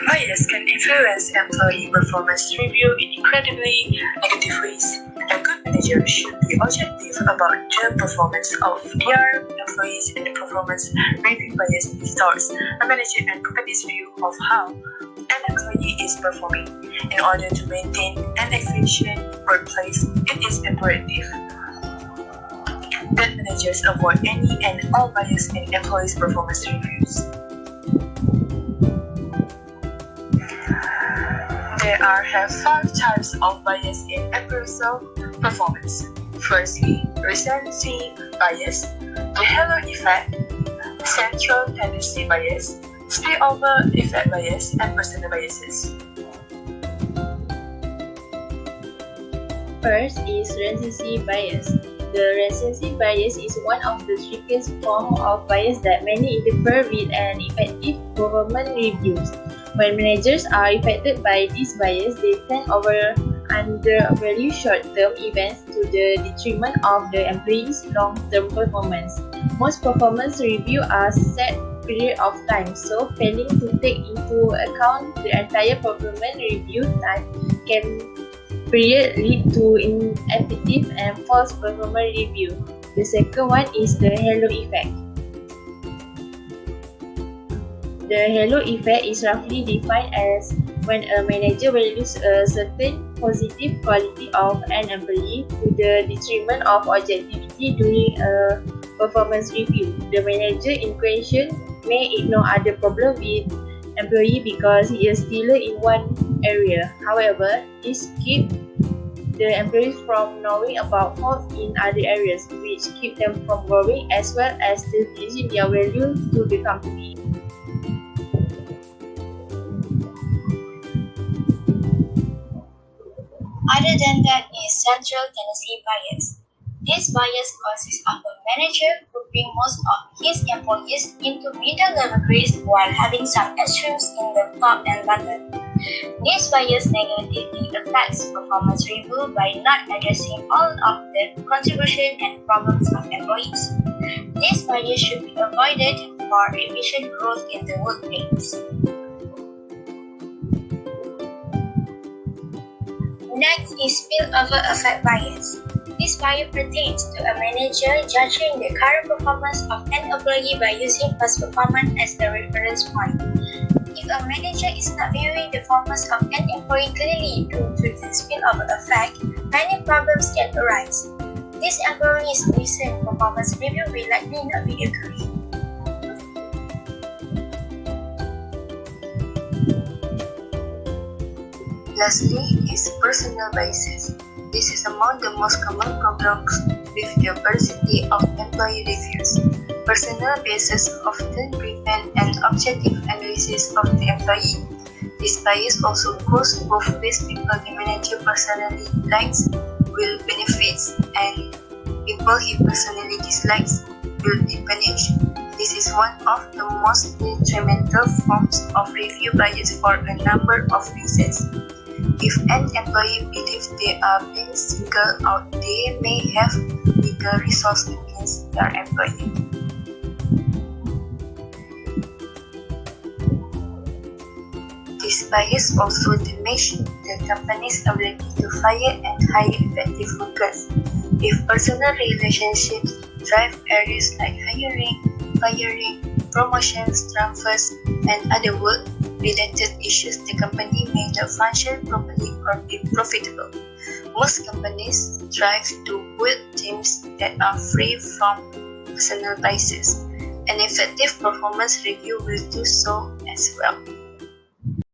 Bias can influence employee performance review in incredibly negative ways. A good manager should be objective about the performance of their employees, and the performance review bias distorts a manager and company's view of how an employee is performing. In order to maintain an efficient workplace, it is imperative that managers avoid any and all bias in employees' performance reviews. There are 5 types of bias in appraisal performance. Firstly, recency bias, the halo effect, central tendency bias, spillover effect bias, and personal biases. First is recency bias. The recency bias is one of the strictest forms of bias that many interfere with an effective performance reviews. When managers are affected by this bias, they tend undervalue short-term events to the detriment of the employee's long-term performance. Most performance reviews are set period of time, so failing to take into account the entire performance review time can lead to ineffective and false performance review. The second one is the halo effect. The halo effect is roughly defined as when a manager values a certain positive quality of an employee to the detriment of objectivity during a performance review. The manager in question may ignore other problems with employee because he is still in one area. However, this keeps the employees from knowing about faults in other areas, which keep them from growing as well as increasing their value to the company. Other than that is central tendency bias. This bias consists of a manager grouping most of his employees into middle-level grades while having some extremes in the top and bottom. This bias negatively affects performance review by not addressing all of the contributions and problems of employees. This bias should be avoided for efficient growth in the workplace. Next is spillover effect bias. This bias pertains to a manager judging the current performance of an employee by using past performance as the reference point. If a manager is not viewing the performance of an employee clearly due to the spillover effect, many problems can arise. This employee's recent performance review will likely not be accurate. Lastly is personal biases. This is among the most common problems with the variety of employee reviews. Personal biases often prevent an objective analysis of the employee. This bias also goes both ways. People the manager personally likes will benefit, and people he personally dislikes will be punished. This is one of the most detrimental forms of review bias for a number of reasons. If an employee believes they are being singled out, they may have legal recourse against their employee. This bias also diminishes the company's ability to fire and hire effective workers. If personal relationships drive areas like hiring, firing, promotions, transfers, and other work-related issues, the company may not function properly or be profitable. Most companies strive to build teams that are free from personal biases. An effective performance review will do so as well.